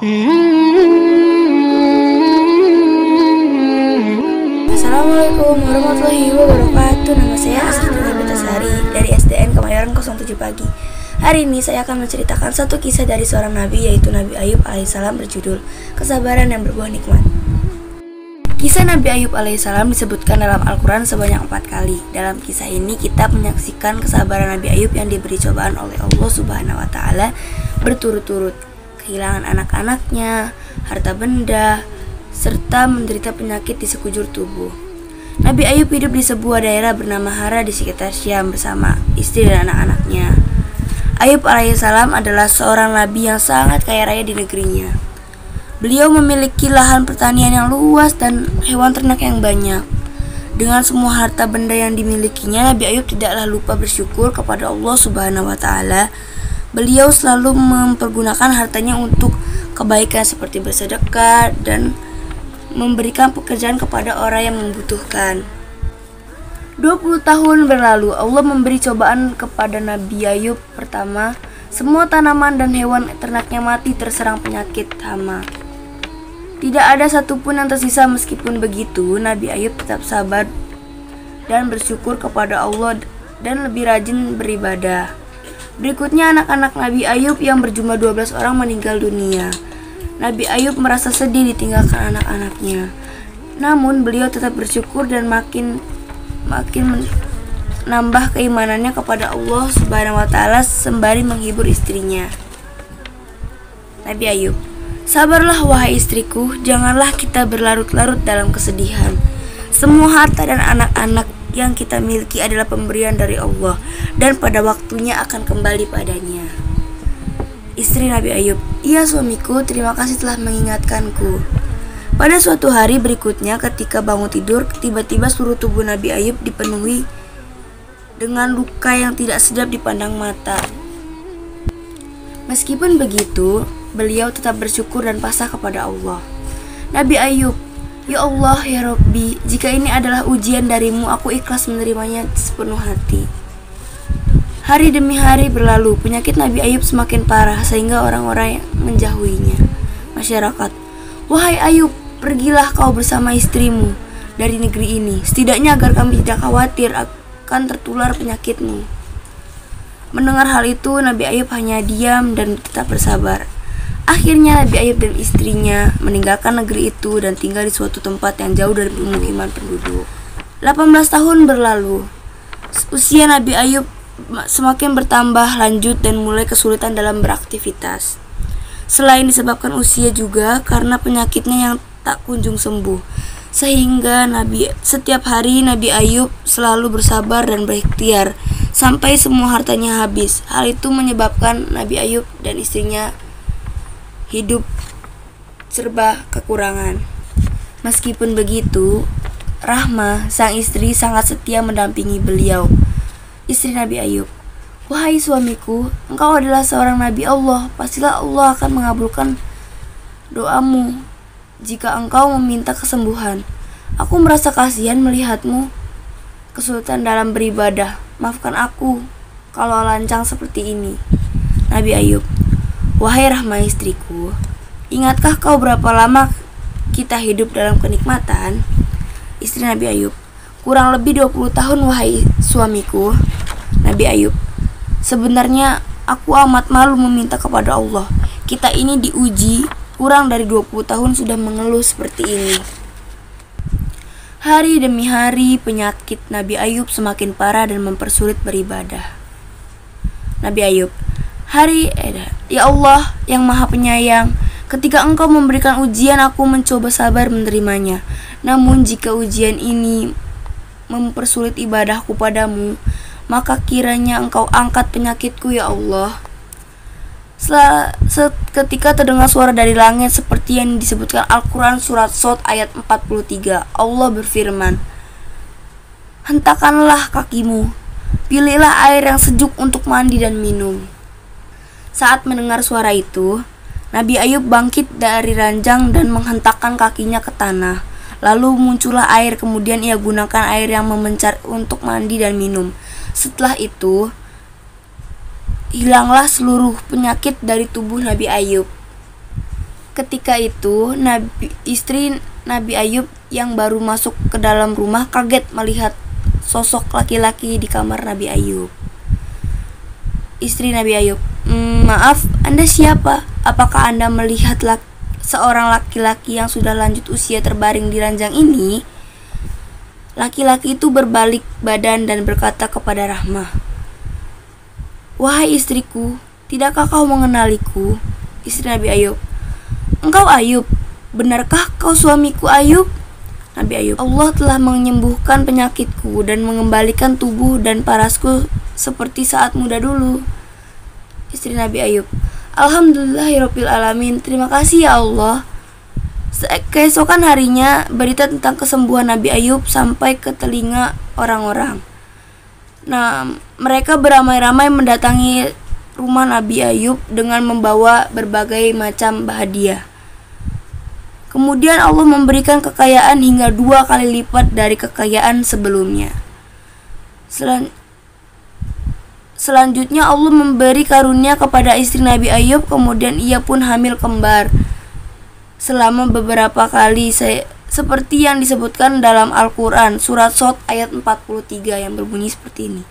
Assalamualaikum warahmatullahi wabarakatuh. Nama saya Asri Nabitasari dari SDN Kemayoran 07 Pagi. Hari ini saya akan menceritakan satu kisah dari seorang nabi, yaitu Nabi Ayub alaihissalam, berjudul Kesabaran yang Berbuah Nikmat. Kisah Nabi Ayub alaihissalam disebutkan dalam Al-Quran sebanyak 4 kali. Dalam kisah ini kita menyaksikan kesabaran Nabi Ayub yang diberi cobaan oleh Allah Subhanahu wa Ta'ala berturut-turut, kehilangan anak-anaknya, harta benda, serta menderita penyakit di sekujur tubuh. Nabi Ayub hidup di sebuah daerah bernama Hara di sekitar Syam bersama istri dan anak-anaknya. Ayub alaihissalam adalah seorang nabi yang sangat kaya raya di negerinya. Beliau memiliki lahan pertanian yang luas dan hewan ternak yang banyak. Dengan semua harta benda yang dimilikinya, Nabi Ayub tidaklah lupa bersyukur kepada Allah Subhanahu wa Ta'ala. Beliau selalu mempergunakan hartanya untuk kebaikan seperti bersedekah dan memberikan pekerjaan kepada orang yang membutuhkan. 20 tahun berlalu, Allah memberi cobaan kepada Nabi Ayub. Pertama, semua tanaman dan hewan ternaknya mati terserang penyakit hama. Tidak ada satupun yang tersisa. Meskipun begitu, Nabi Ayub tetap sabar dan bersyukur kepada Allah dan lebih rajin beribadah. Berikutnya, anak-anak Nabi Ayub yang berjumlah 12 orang meninggal dunia. Nabi Ayub merasa sedih ditinggalkan anak-anaknya. Namun beliau tetap bersyukur dan makin menambah keimanannya kepada Allah Subhanahu wa Ta'ala sembari menghibur istrinya. Nabi Ayub: sabarlah wahai istriku, janganlah kita berlarut-larut dalam kesedihan. Semua harta dan anak-anak yang kita miliki adalah pemberian dari Allah, dan pada waktunya akan kembali padanya. Istri Nabi Ayub: iya suamiku, terima kasih telah mengingatkanku. Pada suatu hari berikutnya, ketika bangun tidur, tiba-tiba seluruh tubuh Nabi Ayub dipenuhi dengan luka yang tidak sedap dipandang mata. Meskipun begitu, beliau tetap bersyukur dan pasrah kepada Allah. Nabi Ayub: ya Allah, ya Rabbi, jika ini adalah ujian darimu, aku ikhlas menerimanya sepenuh hati. Hari demi hari berlalu, penyakit Nabi Ayub semakin parah sehingga orang-orang menjauhinya. Masyarakat: wahai Ayub, pergilah kau bersama istrimu dari negeri ini, setidaknya agar kami tidak khawatir akan tertular penyakitmu. Mendengar hal itu, Nabi Ayub hanya diam dan tetap bersabar. Akhirnya Nabi Ayub dan istrinya meninggalkan negeri itu dan tinggal di suatu tempat yang jauh dari pemukiman penduduk. 18 tahun berlalu. Usia Nabi Ayub semakin bertambah lanjut dan mulai kesulitan dalam beraktivitas. Selain disebabkan usia juga karena penyakitnya yang tak kunjung sembuh, sehingga setiap hari Nabi Ayub selalu bersabar dan berikhtiar sampai semua hartanya habis. Hal itu menyebabkan Nabi Ayub dan istrinya hidup serba kekurangan. Meskipun begitu, Rahmah, sang istri, sangat setia mendampingi beliau. Istri Nabi Ayub: wahai suamiku, engkau adalah seorang nabi Allah. Pastilah Allah akan mengabulkan doamu jika engkau meminta kesembuhan. Aku merasa kasihan melihatmu kesulitan dalam beribadah. Maafkan aku kalau lancang seperti ini. Nabi Ayub: wahai Rahmah istriku, ingatkah kau berapa lama kita hidup dalam kenikmatan? Istri Nabi Ayub: kurang lebih 20 tahun wahai suamiku. Nabi Ayub: sebenarnya aku amat malu meminta kepada Allah. Kita ini diuji, kurang dari 20 tahun sudah mengeluh seperti ini. Hari demi hari penyakit Nabi Ayub semakin parah dan mempersulit beribadah. Nabi Ayub: ya Allah yang maha penyayang, ketika engkau memberikan ujian, aku mencoba sabar menerimanya. Namun jika ujian ini mempersulit ibadahku padamu, maka kiranya engkau angkat penyakitku ya Allah. Ketika terdengar suara dari langit seperti yang disebutkan Al-Quran surat Shad ayat 43, Allah berfirman: hentakanlah kakimu, pilihlah air yang sejuk untuk mandi dan minum. Saat mendengar suara itu, Nabi Ayub bangkit dari ranjang dan menghentakkan kakinya ke tanah. Lalu muncullah air, kemudian ia gunakan air yang memencar untuk mandi dan minum. Setelah itu, hilanglah seluruh penyakit dari tubuh Nabi Ayub. Ketika itu istri Nabi Ayub yang baru masuk ke dalam rumah kaget melihat sosok laki-laki di kamar Nabi Ayub. Istri Nabi Ayub, maaf, Anda siapa? Apakah Anda melihat seorang laki-laki yang sudah lanjut usia terbaring di ranjang ini? Laki-laki itu berbalik badan dan berkata kepada Rahmah, wahai istriku, tidakkah kau mengenaliku? Istri Nabi Ayub, engkau Ayub, benarkah kau suamiku Ayub? Nabi Ayub, Allah telah menyembuhkan penyakitku dan mengembalikan tubuh dan parasku seperti saat muda dulu. Istri Nabi Ayub, alhamdulillahirabbil alamin, terima kasih ya Allah. Keesokan harinya berita tentang kesembuhan Nabi Ayub sampai ke telinga orang-orang. Nah, mereka beramai-ramai mendatangi rumah Nabi Ayub dengan membawa berbagai macam hadiah. Kemudian Allah memberikan kekayaan hingga 2 kali lipat dari kekayaan sebelumnya. Selanjutnya Allah memberi karunia kepada istri Nabi Ayub, kemudian ia pun hamil kembar selama beberapa kali, seperti yang disebutkan dalam Al-Quran surat Shad ayat 43 yang berbunyi seperti ini.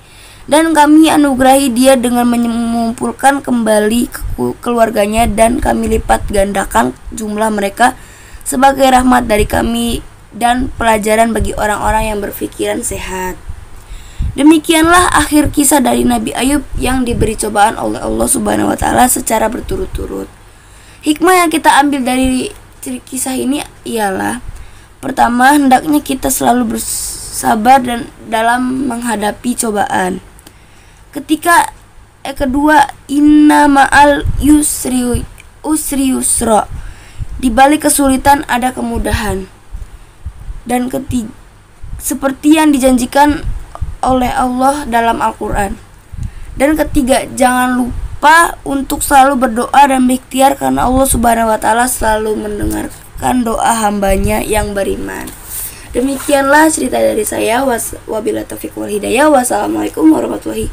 Dan kami anugerahi dia dengan mengumpulkan kembali keluarganya, dan kami lipat gandakan jumlah mereka sebagai rahmat dari kami dan pelajaran bagi orang-orang yang berpikiran sehat. Demikianlah akhir kisah dari Nabi Ayub yang diberi cobaan oleh Allah Subhanahu wa taala secara berturut-turut. Hikmah yang kita ambil dari kisah ini ialah, pertama, hendaknya kita selalu bersabar dan dalam menghadapi cobaan. Kedua, inna ma'al usri yusra. Di balik kesulitan ada kemudahan. Dan ketiga, seperti yang dijanjikan oleh Allah dalam Al-Quran. Dan ketiga, jangan lupa untuk selalu berdoa dan berikhtiar, karena Allah Subhanahu wa taala selalu mendengarkan doa hambanya yang beriman. Demikianlah cerita dari saya. Wabillahi taufiq wal hidayah. Wassalamualaikum warahmatullahi